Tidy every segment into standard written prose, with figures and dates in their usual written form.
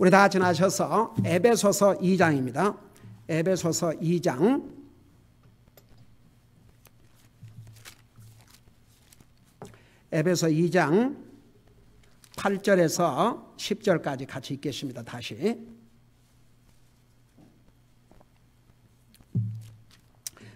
우리 다 같이 나셔서 에베소서 2장입니다. 에베소서 2장. 에베소 2장 8절에서 10절까지 같이 읽겠습니다. 다시.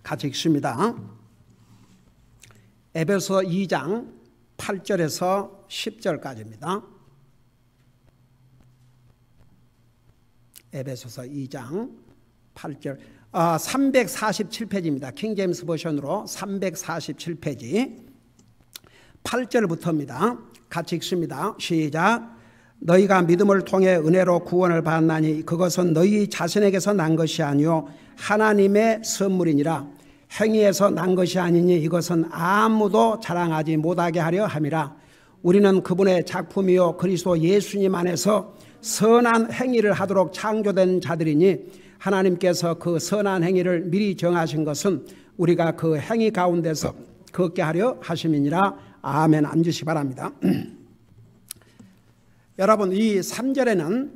같이 읽습니다. 에베소 2장 8절에서 10절까지입니다. 에베소서 2장 8절 347페이지입니다. 킹제임스 버전으로 347페이지 8절부터입니다. 같이 읽습니다. 시작. 너희가 믿음을 통해 은혜로 구원을 받았나니 그것은 너희 자신에게서 난 것이 아니요 하나님의 선물이니라. 행위에서 난 것이 아니니 이것은 아무도 자랑하지 못하게 하려 함이라. 우리는 그분의 작품이요 그리스도 예수님 안에서 선한 행위를 하도록 창조된 자들이니 하나님께서 그 선한 행위를 미리 정하신 것은 우리가 그 행위 가운데서 걷게 하려 하심이니라. 아멘. 앉으시기 바랍니다. 여러분, 이 3절에는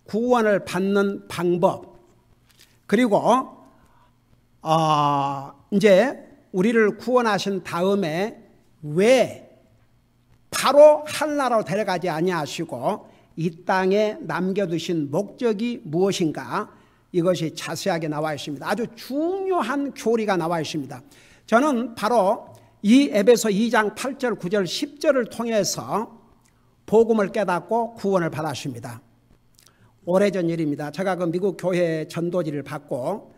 구원을 받는 방법, 그리고 이제 우리를 구원하신 다음에 왜 바로 하늘나라로 데려가지 아니하시고 이 땅에 남겨두신 목적이 무엇인가, 이것이 자세하게 나와 있습니다. 아주 중요한 교리가 나와 있습니다. 저는 바로 이 에베소 2장 8절, 9절, 10절을 통해서 복음을 깨닫고 구원을 받았습니다. 오래전 일입니다. 제가 그 미국 교회 전도지를 받고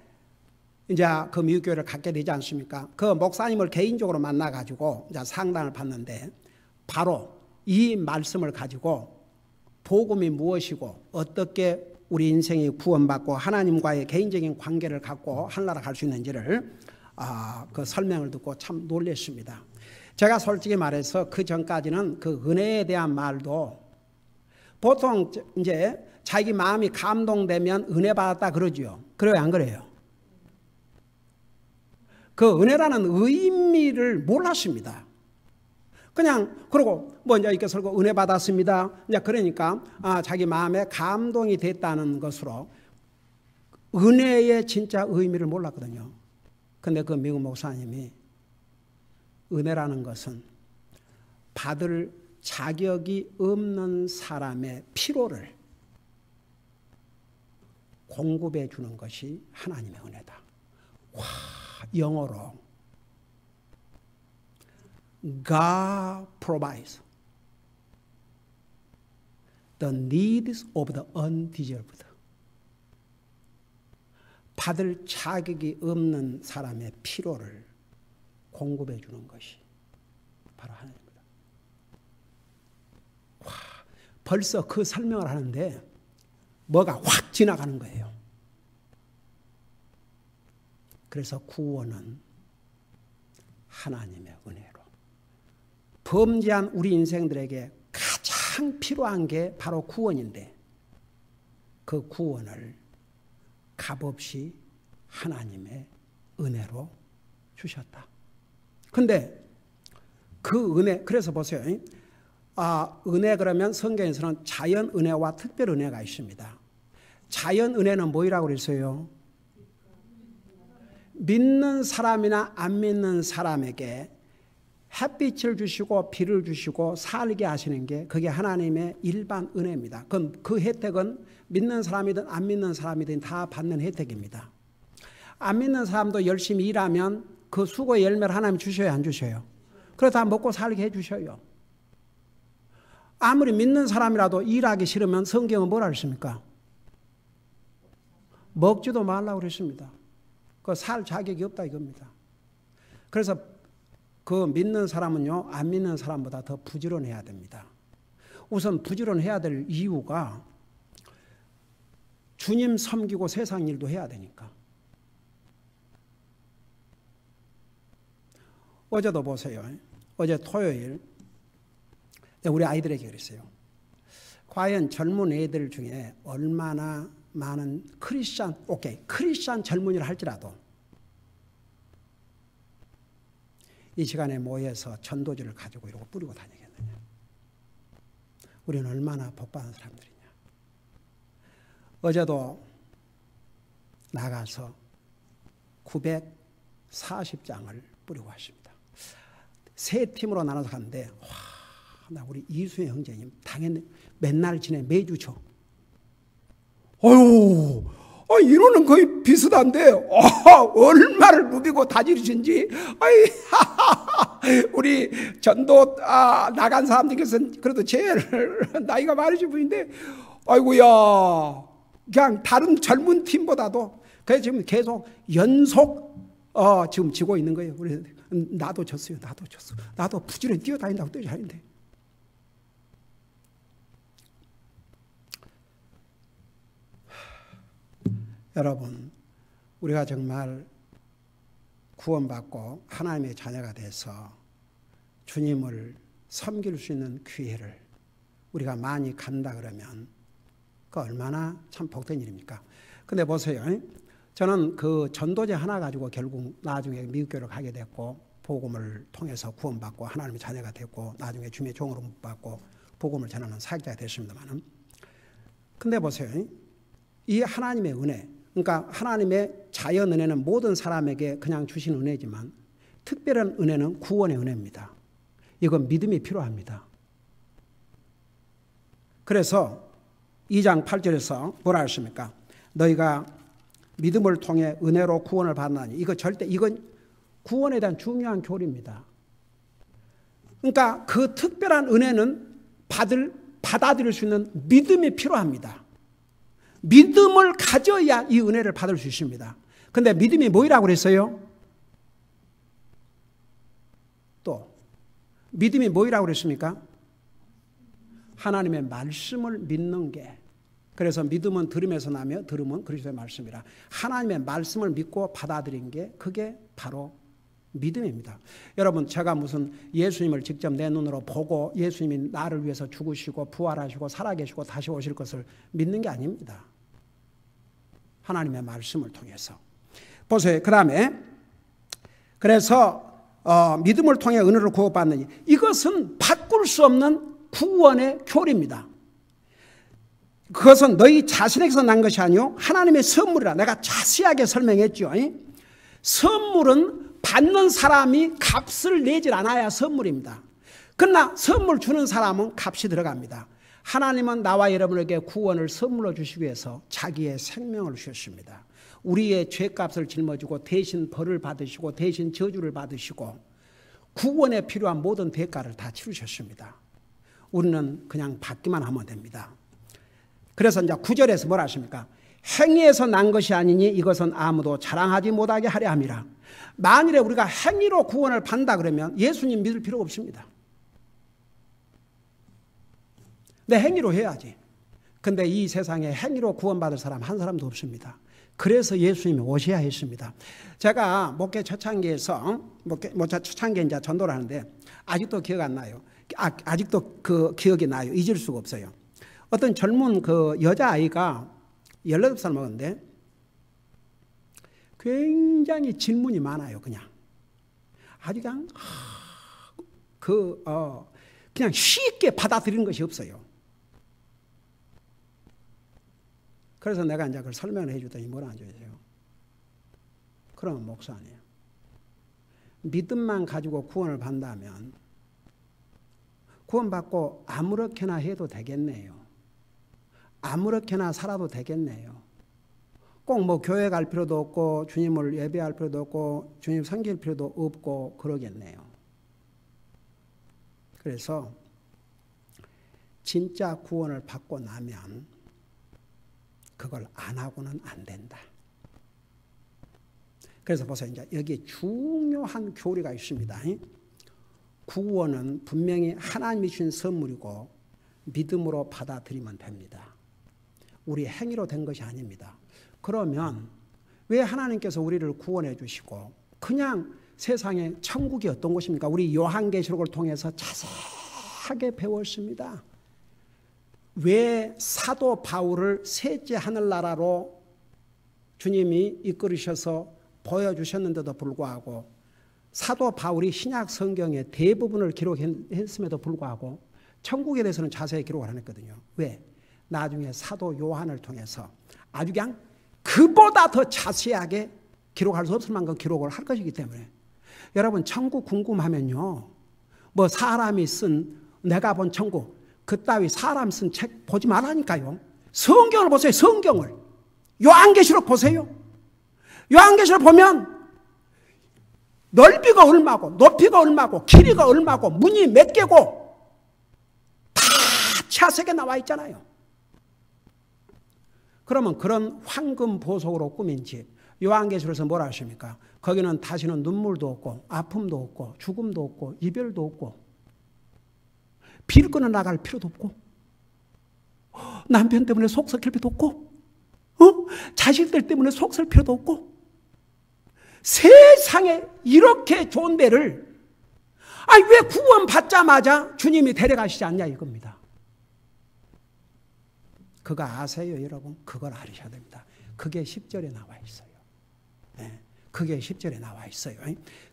이제 그 미국 교회를 갖게 되지 않습니까? 그 목사님을 개인적으로 만나가지고 이제 상담을 받는데 바로 이 말씀을 가지고 복음이 무엇이고 어떻게 우리 인생이 구원받고 하나님과의 개인적인 관계를 갖고 하늘나라 갈 수 있는지를 그 설명을 듣고 참 놀랐습니다. 제가 솔직히 말해서 그 전까지는 그 은혜에 대한 말도 보통 이제 자기 마음이 감동되면 은혜 받았다 그러죠. 그래요, 안 그래요? 그 은혜라는 의미를 몰랐습니다. 그냥 그러고 뭐 이제 이렇게 설고 은혜 받았습니다. 이제 그러니까 자기 마음에 감동이 됐다는 것으로 은혜의 진짜 의미를 몰랐거든요. 근데 그 미국 목사님이 은혜라는 것은 받을 자격이 없는 사람의 필요를 공급해 주는 것이 하나님의 은혜다. 와, 영어로 God provides the needs of the undeserved. 받을 자격이 없는 사람의 필요를 공급해 주는 것이 바로 하나님입니다. 와, 벌써 그 설명을 하는데 뭐가 확 지나가는 거예요. 그래서 구원은 하나님의 은혜로, 범죄한 우리 인생들에게 가장 필요한 게 바로 구원인데 그 구원을 값없이 하나님의 은혜로 주셨다. 근데 그 은혜, 그래서 보세요. 은혜 그러면 성경에서는 자연 은혜와 특별 은혜가 있습니다. 자연 은혜는 뭐라고 그랬어요? 믿는 사람이나 안 믿는 사람에게 햇빛을 주시고 비를 주시고 살게 하시는 게 그게 하나님의 일반 은혜입니다. 그럼 그 혜택은 믿는 사람이든 안 믿는 사람이든 다 받는 혜택입니다. 안 믿는 사람도 열심히 일하면 그 수고의 열매를 하나님 주셔요, 안 주셔요? 그래서 다 먹고 살게 해주셔요. 아무리 믿는 사람이라도 일하기 싫으면 성경은 뭐라 그랬습니까? 먹지도 말라고 그랬습니다. 그 살 자격이 없다 이겁니다. 그래서 그 믿는 사람은요, 안 믿는 사람보다 더 부지런해야 됩니다. 우선 부지런해야 될 이유가 주님 섬기고 세상 일도 해야 되니까. 어제도 보세요. 어제 토요일 우리 아이들에게 그랬어요. 과연 젊은 애들 중에 얼마나 많은 크리스찬 젊은이를 할지라도 이 시간에 모여서 전도지를 가지고 이러고 뿌리고 다니겠느냐. 우리는 얼마나 복받은 사람들이냐. 어제도 나가서 940장을 뿌리고 왔습니다. 세 팀으로 나눠서 갔는데 나 우리 이수의 형제님 당연히 맨날 지내 매주 줘. 어휴, 이거는 거의 비슷한데 얼마를 누비고 다지르신지. 우리 전도 나간 사람들께서는 그래도 제일 나이가 많으신 분인데 아이고야, 그냥 다른 젊은 팀보다도 그래서 지금 계속 연속 지금 지고 있는 거예요. 우리 나도 졌어요. 나도 부지런히 뛰어다닌다고 뛰어다니는데. 여러분, 우리가 정말 구원받고 하나님의 자녀가 돼서 주님을 섬길 수 있는 기회를 우리가 많이 간다 그러면 그 얼마나 참 복된 일입니까? 근데 보세요. 저는 그 전도제 하나 가지고 결국 나중에 미국교회를 가게 됐고 복음을 통해서 구원받고 하나님의 자녀가 됐고 나중에 주님의 종으로 못 받고 복음을 전하는 사역자가 됐습니다만, 근데 보세요. 이 하나님의 은혜, 그러니까 하나님의 자연 은혜는 모든 사람에게 그냥 주신 은혜지만 특별한 은혜는 구원의 은혜입니다. 이건 믿음이 필요합니다. 그래서 2장 8절에서 뭐라 하십니까? 너희가 믿음을 통해 은혜로 구원을 받나니. 이건 구원에 대한 중요한 교리입니다. 그러니까 그 특별한 은혜는 받아들일 수 있는 믿음이 필요합니다. 믿음을 가져야 이 은혜를 받을 수 있습니다. 근데 믿음이 뭐라고 그랬어요? 또 믿음이 뭐라고 그랬습니까? 하나님의 말씀을 믿는 게. 그래서 믿음은 들음에서 나며 들음은 그리스도의 말씀이라. 하나님의 말씀을 믿고 받아들인 게 그게 바로 믿음입니다. 여러분, 제가 무슨 예수님을 직접 내 눈으로 보고 예수님이 나를 위해서 죽으시고 부활하시고 살아계시고 다시 오실 것을 믿는 게 아닙니다. 하나님의 말씀을 통해서. 보세요. 그 다음에 그래서 믿음을 통해 은혜를 구원받느니 이것은 바꿀 수 없는 구원의 교리입니다. 그것은 너희 자신에게서 난 것이 아니요 하나님의 선물이라. 내가 자세하게 설명했죠. 선물은 받는 사람이 값을 내질 않아야 선물입니다. 그러나 선물 주는 사람은 값이 들어갑니다. 하나님은 나와 여러분에게 구원을 선물로 주시기 위해서 자기의 생명을 주셨습니다. 우리의 죄값을 짊어지고 대신 벌을 받으시고 대신 저주를 받으시고 구원에 필요한 모든 대가를 다 치르셨습니다. 우리는 그냥 받기만 하면 됩니다. 그래서 이제 9절에서 뭐라 하십니까? 행위에서 난 것이 아니니 이것은 아무도 자랑하지 못하게 하려 함이라. 만일에 우리가 행위로 구원을 받는다 그러면 예수님 믿을 필요가 없습니다. 내 행위로 해야지. 근데 이 세상에 행위로 구원받을 사람 한 사람도 없습니다. 그래서 예수님이 오셔야 했습니다. 제가 목회 초창기에서 초창기에 이제 전도를 하는데 아직도 기억 안 나요. 아직도 그 기억이 나요. 잊을 수가 없어요. 어떤 젊은 그 여자아이가 18살 먹었는데 굉장히 질문이 많아요. 그냥 아주 그냥 쉽게 받아들이는 것이 없어요. 그래서 내가 이제 그걸 설명을 해주더니 뭐라 안 줘요? 그러면 목사 아니에요. 믿음만 가지고 구원을 받는다면 구원받고 아무렇게나 해도 되겠네요. 아무렇게나 살아도 되겠네요. 꼭 뭐 교회 갈 필요도 없고 주님을 예배할 필요도 없고 주님 섬길 필요도 없고 그러겠네요. 그래서 진짜 구원을 받고 나면 그걸 안 하고는 안 된다. 그래서 보세요. 이제 여기에 중요한 교리가 있습니다. 구원은 분명히 하나님이 주신 선물이고 믿음으로 받아들이면 됩니다. 우리 행위로 된 것이 아닙니다. 그러면 왜 하나님께서 우리를 구원해 주시고 그냥 세상에 천국이 어떤 곳입니까? 우리 요한계시록을 통해서 자세하게 배웠습니다. 왜 사도 바울을 셋째 하늘나라로 주님이 이끌으셔서 보여주셨는데도 불구하고 사도 바울이 신약 성경의 대부분을 기록했음에도 불구하고 천국에 대해서는 자세히 기록을 안 했거든요. 왜? 나중에 사도 요한을 통해서 아주 그냥 그보다 더 자세하게 기록할 수 없을 만큼 기록을 할 것이기 때문에 여러분 천국 궁금하면요, 뭐 사람이 쓴 내가 본 천국 그따위 사람 쓴 책 보지 말라니까요. 성경을 보세요. 성경을. 요한계시록 보세요. 요한계시록 보면 넓이가 얼마고 높이가 얼마고 길이가 얼마고 문이 몇 개고 다 자세하게 나와 있잖아요. 그러면 그런 황금 보석으로 꾸민 집, 요한계시록에서 뭐라 하십니까? 거기는 다시는 눈물도 없고 아픔도 없고 죽음도 없고 이별도 없고 비를 끊어 나갈 필요도 없고 남편 때문에 속 썩힐 필요도 없고 자식들 때문에 속 썩을 필요도 없고 세상에 이렇게 좋은 데를 왜 구원 받자마자 주님이 데려가시지 않냐 이겁니다. 그거 아세요 여러분? 그걸 알으셔야 됩니다. 그게 10절에 나와 있어요. 네, 그게 10절에 나와 있어요.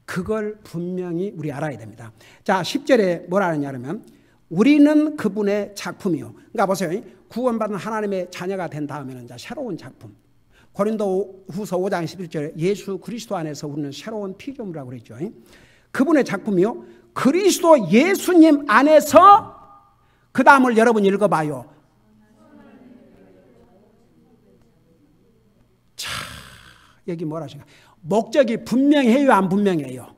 그걸 분명히 우리 알아야 됩니다. 자, 10절에 뭐라 하느냐면 우리는 그분의 작품이요. 그러니까 보세요. 구원받은 하나님의 자녀가 된 다음에는 이제 새로운 작품. 고린도후서 5장 11절에 예수 그리스도 안에서 우리는 새로운 피조물이라고 그랬죠. 그분의 작품이요. 그리스도 예수님 안에서 그 다음을 여러분 읽어봐요. 자, 여기 뭐라 하십니까? 목적이 분명해요, 안 분명해요?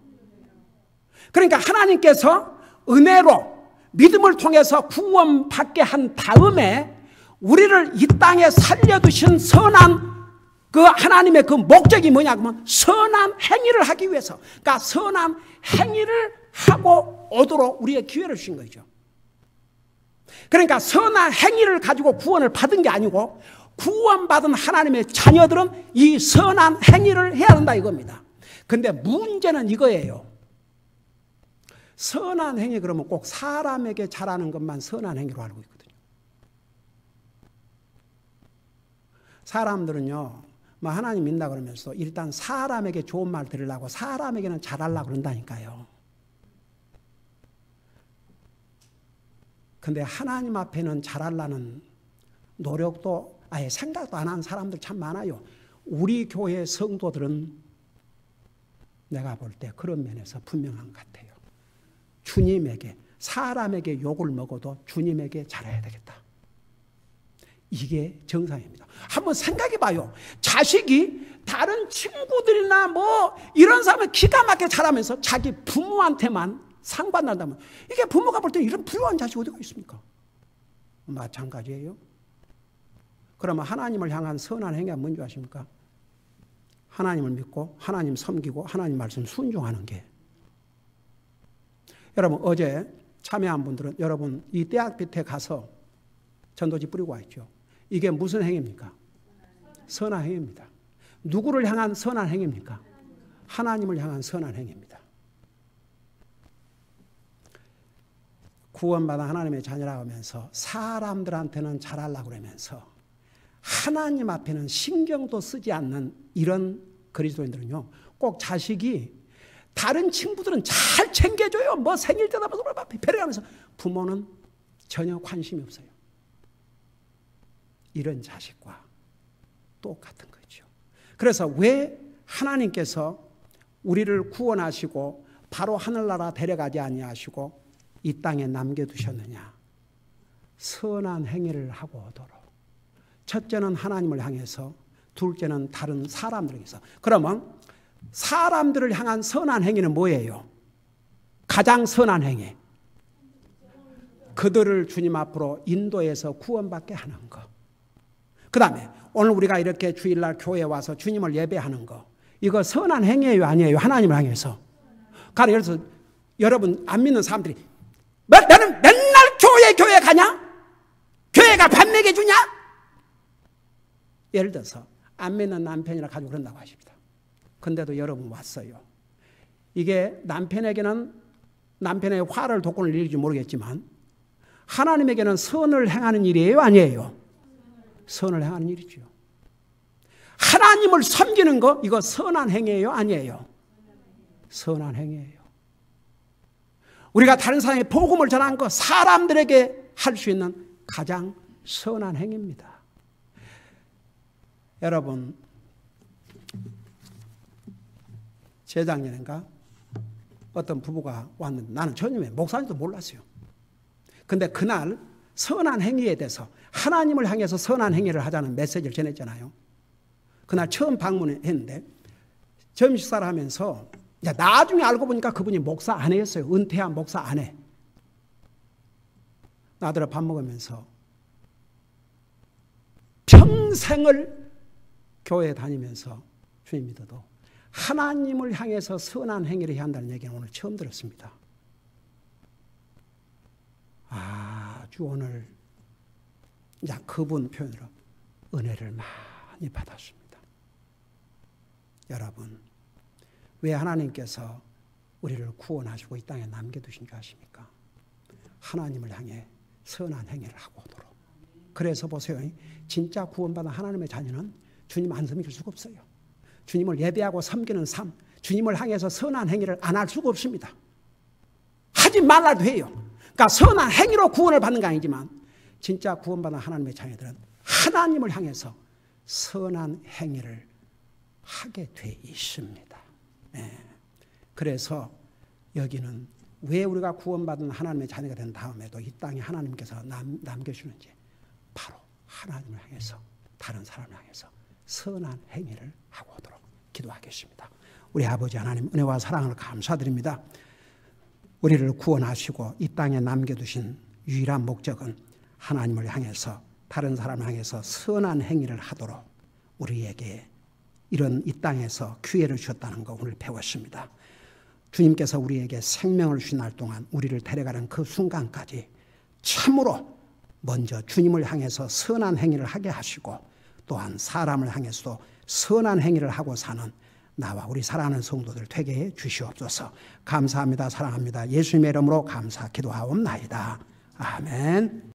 그러니까 하나님께서 은혜로 믿음을 통해서 구원받게 한 다음에 우리를 이 땅에 살려두신 선한 그 하나님의 그 목적이 뭐냐면 선한 행위를 하기 위해서, 그러니까 선한 행위를 하고 오도록 우리의 기회를 주신 거죠. 그러니까 선한 행위를 가지고 구원을 받은 게 아니고 구원받은 하나님의 자녀들은 이 선한 행위를 해야 한다 이겁니다. 근데 문제는 이거예요. 선한 행위 그러면 꼭 사람에게 잘하는 것만 선한 행위로 알고 있거든요. 사람들은요, 뭐 하나님 믿는다 그러면서 일단 사람에게 좋은 말 들으려고 사람에게는 잘하려고 그런다니까요. 근데 하나님 앞에는 잘하려는 노력도 아예 생각도 안 하는 사람들 참 많아요. 우리 교회 성도들은 내가 볼 때 그런 면에서 분명한 것 같아요. 주님에게, 사람에게 욕을 먹어도 주님에게 잘해야 되겠다. 이게 정상입니다. 한번 생각해 봐요. 자식이 다른 친구들이나 뭐 이런 사람을 기가 막히게 잘하면서 자기 부모한테만 상받는다면 이게 부모가 볼 때 이런 불효한 자식이 어디가 있습니까? 마찬가지예요. 그러면 하나님을 향한 선한 행위가 뭔지 아십니까? 하나님을 믿고 하나님 섬기고 하나님 말씀 순종하는 게. 여러분 어제 참여한 분들은 여러분 이 대학 밑에 가서 전도지 뿌리고 와 있죠. 이게 무슨 행위입니까? 선한 행위입니다. 누구를 향한 선한 행위입니까? 하나님을 향한 선한 행위입니다. 구원받은 하나님의 자녀라고 하면서 사람들한테는 잘하려고 그러면서 하나님 앞에는 신경도 쓰지 않는 이런 그리스도인들은요, 꼭 자식이 다른 친구들은 잘 챙겨줘요. 뭐 생일 때다 배려하면서 부모는 전혀 관심이 없어요. 이런 자식과 똑같은 거죠. 그래서 왜 하나님께서 우리를 구원하시고 바로 하늘나라 데려가지 아니하시고 이 땅에 남겨두셨느냐? 선한 행위를 하고 오도록. 첫째는 하나님을 향해서, 둘째는 다른 사람들에게서. 그러면 사람들을 향한 선한 행위는 뭐예요? 가장 선한 행위. 그들을 주님 앞으로 인도해서 구원받게 하는 것. 그 다음에 오늘 우리가 이렇게 주일날 교회에 와서 주님을 예배하는 거. 이거 선한 행위예요, 아니에요? 하나님을 향해서. 그래서 예를 들어서 여러분 안 믿는 사람들이 너는 맨날 교회 가냐? 교회가 밥 먹여주냐? 예를 들어서 안 믿는 남편이나 가지고 그런다고 하십니다. 근데도 여러분 왔어요. 이게 남편에게는 남편의 화를 돋구는 일인지 모르겠지만 하나님에게는 선을 행하는 일이에요, 아니에요? 선을 행하는 일이죠. 하나님을 섬기는 거 이거 선한 행위예요, 아니에요? 선한 행위예요. 우리가 다른 사람에게 복음을 전하는 거 사람들에게 할 수 있는 가장 선한 행위입니다. 여러분, 재작년인가 어떤 부부가 왔는데 나는 전혀 목사님도 몰랐어요. 근데 그날 선한 행위에 대해서 하나님을 향해서 선한 행위를 하자는 메시지를 전했잖아요. 그날 처음 방문했는데 점심 식사를 하면서 나중에 알고 보니까 그분이 목사 아내였어요. 은퇴한 목사 아내. 나들어 밥 먹으면서 평생을 교회에 다니면서 주님 믿어도 하나님을 향해서 선한 행위를 해야 한다는 얘기는 오늘 처음 들었습니다. 아주 오늘 그분 표현으로 은혜를 많이 받았습니다. 여러분, 왜 하나님께서 우리를 구원하시고 이 땅에 남겨두신 줄 아십니까? 하나님을 향해 선한 행위를 하고 오도록. 그래서 보세요. 진짜 구원받은 하나님의 자녀는 주님 안 섬길 수가 없어요. 주님을 예배하고 섬기는 삶, 주님을 향해서 선한 행위를 안 할 수가 없습니다. 하지 말라도 해요. 그러니까 선한 행위로 구원을 받는 거 아니지만 진짜 구원받은 하나님의 자녀들은 하나님을 향해서 선한 행위를 하게 돼 있습니다. 네. 그래서 여기는 왜 우리가 구원받은 하나님의 자녀가 된 다음에도 이 땅에 하나님께서 남겨주는지 바로 하나님을 향해서 다른 사람을 향해서 선한 행위를 하고 오도록 기도하겠습니다. 우리 아버지 하나님 은혜와 사랑을 감사드립니다. 우리를 구원하시고 이 땅에 남겨두신 유일한 목적은 하나님을 향해서 다른 사람을 향해서 선한 행위를 하도록 우리에게 이런 이 땅에서 기회를 주셨다는 거 오늘 배웠습니다. 주님께서 우리에게 생명을 주신 날 동안 우리를 데려가는 그 순간까지 참으로 먼저 주님을 향해서 선한 행위를 하게 하시고 또한 사람을 향해서도 선한 행위를 하고 사는 나와 우리 사랑하는 성도들 되게 해 주시옵소서. 감사합니다. 사랑합니다. 예수님의 이름으로 감사 기도하옵나이다. 아멘.